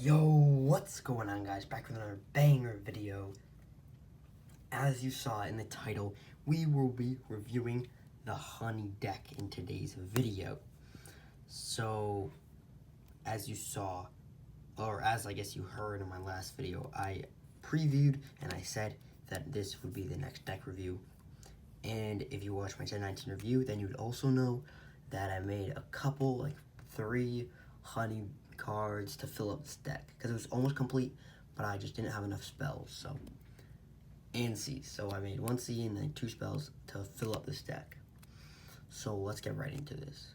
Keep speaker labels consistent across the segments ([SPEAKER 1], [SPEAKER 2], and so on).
[SPEAKER 1] Yo, what's going on, guys? Back with another banger video. As you saw in the title, we will be reviewing the Honey deck in today's video. So, as you saw, or as I guess you heard in my last video, I previewed and I said that this would be the next deck review. And if you watch my Gen 19 review, then you'd also know that I made a couple, like 3 Honey cards to fill up this deck because it was almost complete, but I just didn't have enough spells. So, and C's. So I made 1 C and then 2 spells to fill up this deck. So let's get right into this.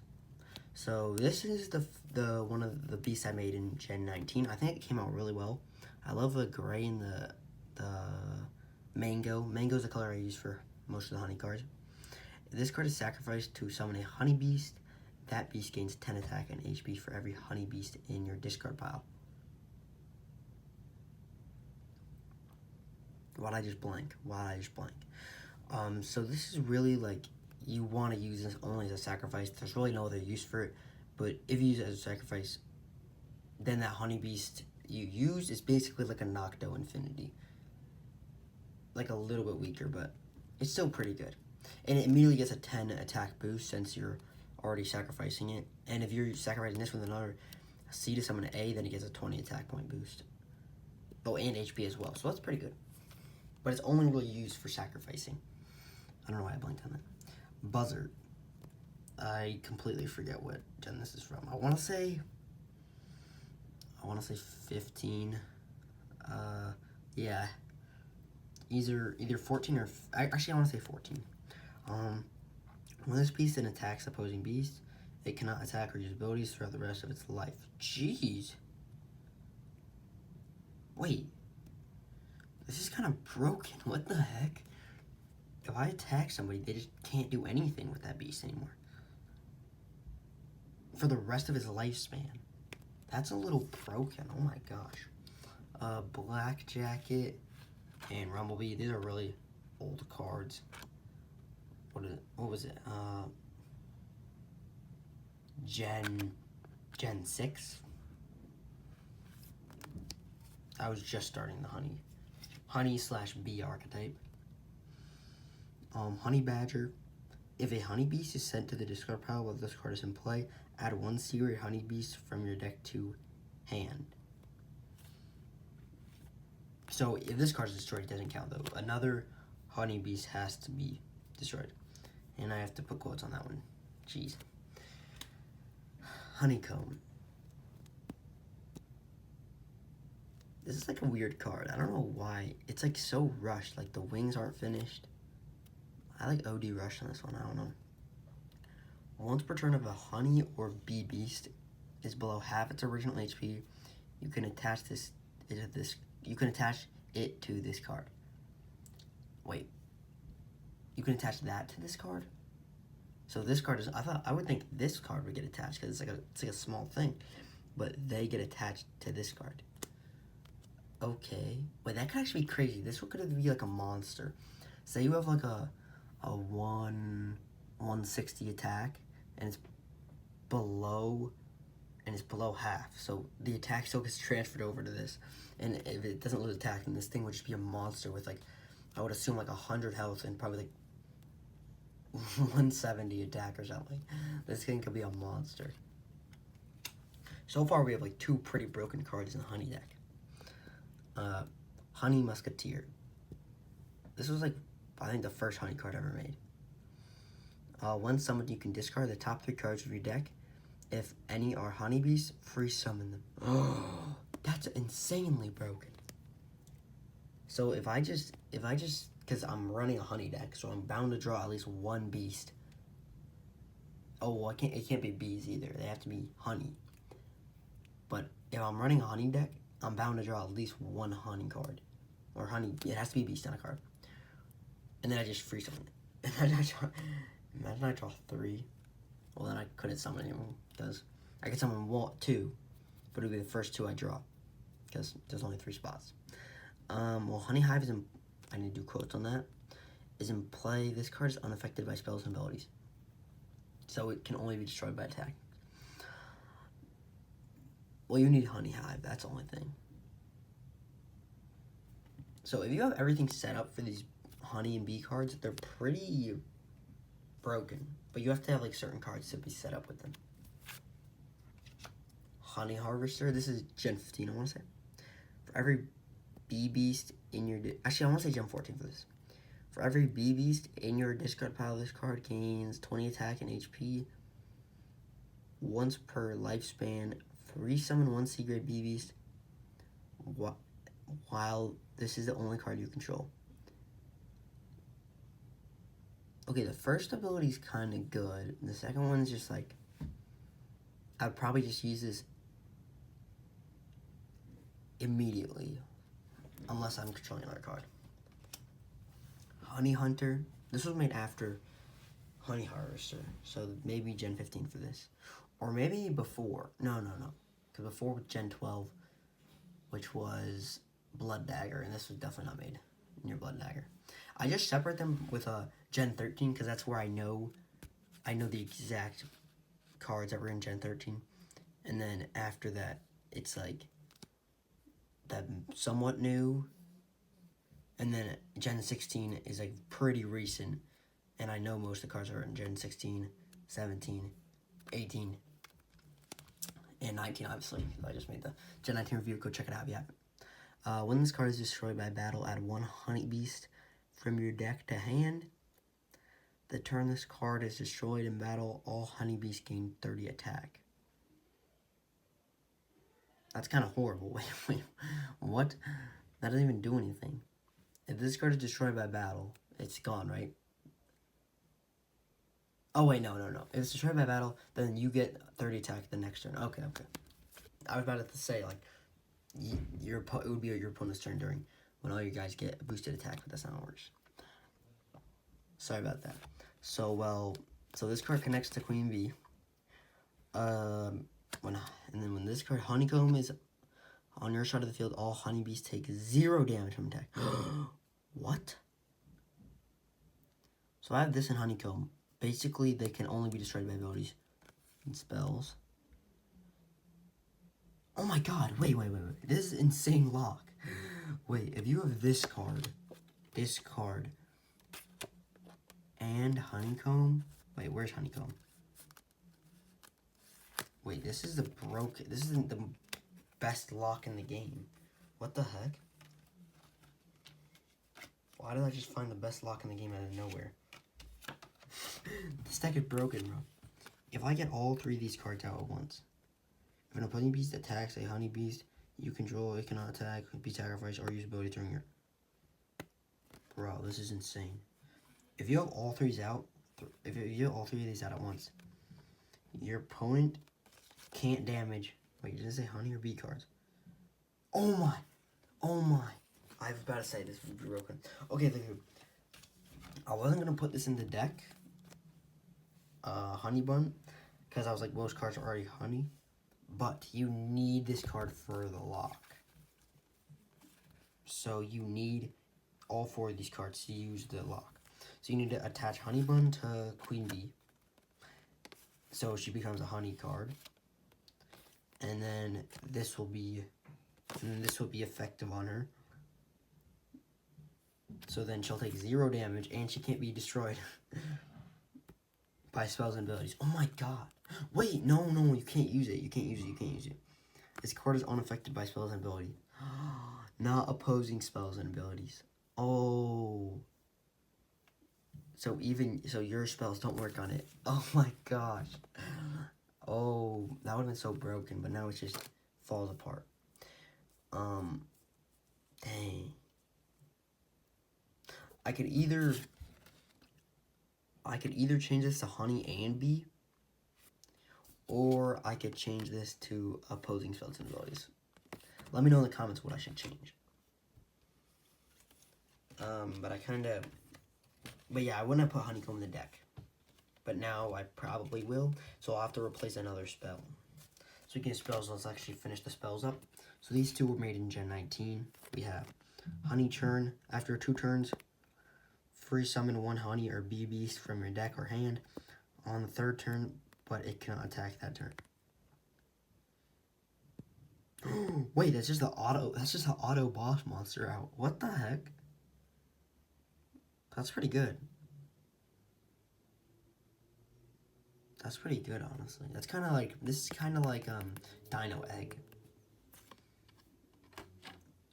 [SPEAKER 1] So this is the one of the beasts I made in Gen 19. I think it came out really well. I love the gray and the mango. Mango is the color I use for most of the Honey cards. This card is sacrificed to summon a Honey Beast. That beast gains 10 attack and HP for every Honey Beast in your discard pile. Why'd I just blank? So this is really like, you want to use this only as a sacrifice. There's really no other use for it. But if you use it as a sacrifice, then that Honey Beast you use is basically like a Nocto Infinity. Like a little bit weaker, but it's still pretty good. And it immediately gets a 10 attack boost since you're already sacrificing it. And if you're sacrificing this with another C to summon an A, then it gets a 20 attack point boost. Oh, and HP as well. So that's pretty good. But it's only really used for sacrificing. I don't know why I blanked on that. Buzzard. I completely forget what gen this is from. I want to say 15. Yeah. Either 14 or... Actually, I want to say 14. When this beast then attacks opposing beast, it cannot attack or use abilities throughout the rest of its life. Jeez. Wait. This is kind of broken. What the heck? If I attack somebody, they just can't do anything with that beast anymore. For the rest of its lifespan. That's a little broken. Oh my gosh. Black Jacket and Rumblebee. These are really old cards. What was it? Gen 6. I was just starting the Honey/Bee archetype. Honey Badger. If a Honey Beast is sent to the discard pile while this card is in play, add 1 Secret Honey Beast from your deck to hand. So if this card is destroyed, it doesn't count though. Another Honey Beast has to be destroyed. And I have to put quotes on that one. Jeez. Honeycomb. This is like a weird card. I don't know why. It's like so rushed. Like the wings aren't finished. I like OD rush on this one. I don't know. Once per turn of a Honey or Bee Beast is below half its original HP, you can attach it to this card. Wait. You can attach that to this card? So this card is, I would think this card would get attached because it's like a small thing, but they get attached to this card. Okay. Wait, that could actually be crazy. This one could be like a monster. Say you have like a 160 attack and it's below half. So the attack still gets transferred over to this. And if it doesn't lose attack, then this thing would just be a monster with like, I would assume like 100 health and probably like 170 attack or something. This thing could be a monster. So far we have like 2 pretty broken cards in the Honey deck. Honey Musketeer. This was like, I think the first Honey card I ever made. When summoned, you can discard the top 3 cards of your deck. If any are Honey Beasts, free summon them. Oh, that's insanely broken. So if I just, because I'm running a Honey deck, so I'm bound to draw at least 1 beast. Oh, well, it can't be bees either. They have to be honey. But if I'm running a Honey deck, I'm bound to draw at least 1 Honey card. Or Honey, it has to be beast on a card. And then I just free summon it. Imagine I draw 3. Well, then I couldn't summon anyone, because I could summon 2, but it would be the first 2 I draw, because there's only 3 spots. Well, Honey Hive is in, I need to do quotes on that, is in play. This card is unaffected by spells and abilities, so it can only be destroyed by attack. Well, you need Honey Hive. That's the only thing. So if you have everything set up for these Honey and Bee cards, they're pretty broken. But you have to have like certain cards to be set up with them. Honey Harvester. This is Gen 15, I want to say. For every Bee Beast in your... Actually, I want to say Gen 14 for this. For every Bee Beast in your discard pile, this card gains 20 attack and HP. Once per lifespan. Free summon one C-grade Bee Beast. While this is the only card you control. Okay, the first ability is kind of good. The second one's just like... I'd probably just use this immediately. Unless I'm controlling another card. Honey Hunter. This was made after Honey Harvester. So maybe Gen 15 for this. Or maybe before. No. Because before with Gen 12, which was Blood Dagger. And this was definitely not made near Blood Dagger. I just separate them with Gen 13 because that's where I know the exact cards that were in Gen 13. And then after that, it's like that somewhat new. And then Gen 16 is like pretty recent. And I know most of the cards are in Gen 16, 17, 18, and 19, obviously. I just made the Gen 19 review. Go check it out if you haven't. When this card is destroyed by battle, add one Honey Beast from your deck to hand. The turn this card is destroyed in battle, all Honey Beasts gain 30 attack. That's kind of horrible. Wait, what? That doesn't even do anything. If this card is destroyed by battle, it's gone, right? Oh, wait, no. If it's destroyed by battle, then you get 30 attack the next turn. Okay. I was about to say, like, it would be your opponent's turn during when all you guys get boosted attack, but that's not how it works. Sorry about that. So this card connects to Queen Bee. When this card, Honeycomb, is on your side of the field, all honeybees take 0 damage from attack. What? So I have this in Honeycomb. Basically, they can only be destroyed by abilities and spells. Oh my god, wait. This is insane lock. Wait, if you have this card, and Honeycomb. Wait, where's Honeycomb? Wait, this isn't the best lock in the game. What the heck? Why did I just find the best lock in the game out of nowhere? This deck is broken, bro. If I get all 3 of these cards out at once, if an opposing beast attacks a honey beast you control, it cannot attack, be sacrificed, or use ability during your... Bro, this is insane. If you have all 3 out, if you have all 3 of these out at once, your opponent can't damage... Wait, did it say honey or bee cards? Oh my! I was about to say this would be broken. Okay, I wasn't going to put this in the deck, Honey Bun, because I was like, most cards are already honey, but you need this card for the lock. So you need all 4 of these cards to use the lock. So you need to attach Honey Bun to Queen Bee, so she becomes a honey card, and then this will be effective on her. So then she'll take 0 damage, and she can't be destroyed by spells and abilities. Oh my god. Wait, no, you can't use it. You can't use it. This card is unaffected by spells and abilities. Not opposing spells and abilities. Oh. So your spells don't work on it. Oh my gosh. Oh, that would have been so broken, but now it just falls apart. Dang. I could either change this to honey and bee, or I could change this to opposing spells and abilities. Let me know in the comments what I should change. But yeah, I wouldn't have put Honeycomb in the deck. But now I probably will, so I'll have to replace another spell. Speaking of spells, let's actually finish the spells up. So these 2 were made in Gen 19. We have Honey Churn. After 2 turns, free summon 1 honey or bee beast from your deck or hand on the 3rd turn, but it cannot attack that turn. Wait, that's just the auto. That's just the auto boss monster out. What the heck? That's pretty good. That's pretty good, honestly. That's kind of like, this is kind of like Dino Egg,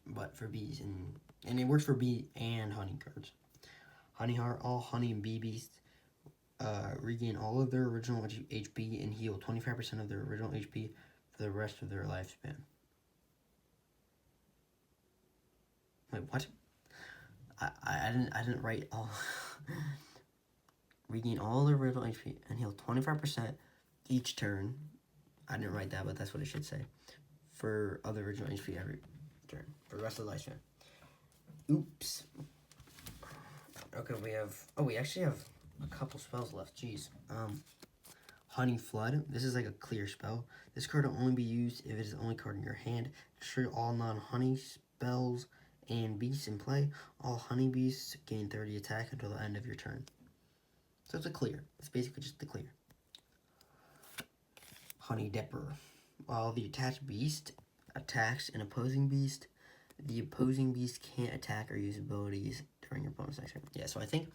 [SPEAKER 1] but for bees, and it works for bee and honey cards. Honey Heart, all honey and bee beasts regain all of their original HP and heal 25% of their original HP for the rest of their lifespan. Wait, what? I didn't write all. Regain all their original HP and heal 25% each turn. I didn't write that, but that's what it should say. For other original HP every turn for the rest of the lifespan. Oops. Okay, we actually have a couple spells left. Jeez. Honey Flood. This is like a clear spell. This card will only be used if it is the only card in your hand. Destroy all non-honey spells and beasts in play. All honey beasts gain 30 attack until the end of your turn. So it's a clear. It's basically just the clear. Honey Dipper. While the attached beast attacks an opposing beast, the opposing beast can't attack or use abilities during your bonus action. Yeah, so I think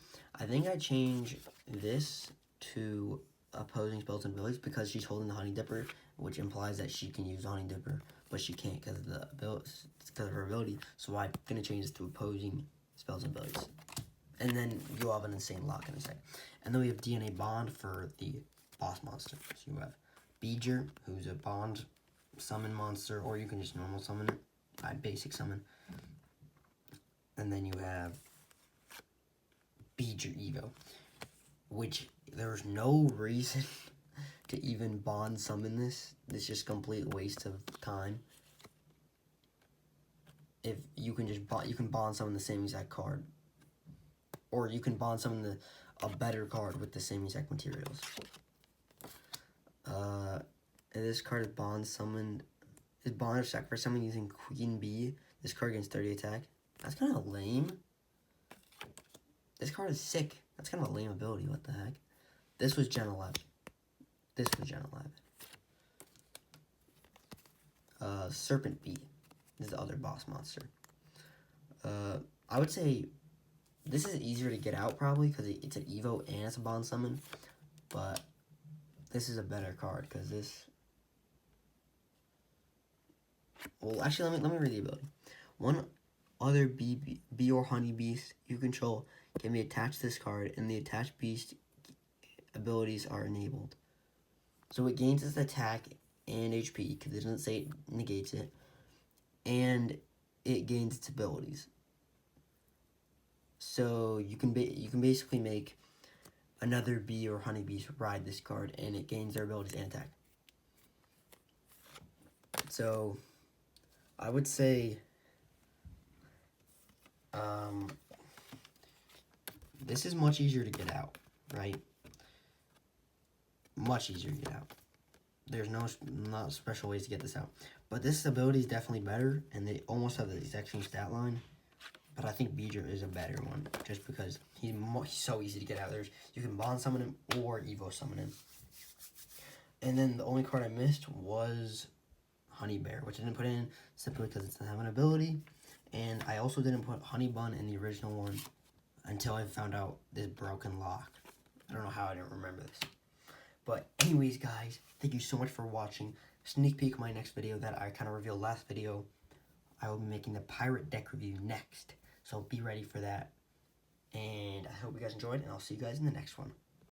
[SPEAKER 1] I change this to opposing spells and abilities because she's holding the Honey Dipper, which implies that she can use Honey Dipper, but she can't because of the ability, because of her ability. So I'm gonna change this to opposing spells and abilities, and then you'll have an insane lock in a sec. And then we have DNA Bond for the boss monster. So you have Beeger, who's a bond summon monster, or you can just normal summon it by basic summon. And then you have Beeger Evo, which there's no reason to even bond summon this. It's just complete waste of time. If you can just bond summon the same exact card, or you can bond summon a better card with the same exact materials. This card is bond summoned. Is bond or sacrifice summon using Queen Bee. This card gains 30 attack. That's kind of lame. This card is sick. That's kind of a lame ability. What the heck? This was Gen 11. This was Gen 11. Serpent Bee. This is the other boss monster. I would say this is easier to get out probably because it's an Evo and it's a bond summon. But this is a better card because this... Well, actually, let me read the ability. One other bee or honey beast you control can be attached to this card, and the attached beast abilities are enabled. So it gains its attack and HP, because it doesn't say it negates it, and it gains its abilities. So you can basically make another bee or honey beast ride this card, and it gains their abilities and attack. So I would say this is much easier to get out, right? Much easier to get out. There's not special ways to get this out. But this ability is definitely better, and they almost have the exact same stat line. But I think Beeger is a better one, just because he's so easy to get out. You can bond summon him or Evo summon him. And then the only card I missed was Honey Bear, which I didn't put in simply because it doesn't have an ability. And I also didn't put Honey Bun in the original one until I found out this broken lock. I don't know how I didn't remember this. But anyways, guys, thank you so much for watching. Sneak peek of my next video that I kind of revealed last video. I will be making the pirate deck review next. So be ready for that. And I hope you guys enjoyed, and I'll see you guys in the next one.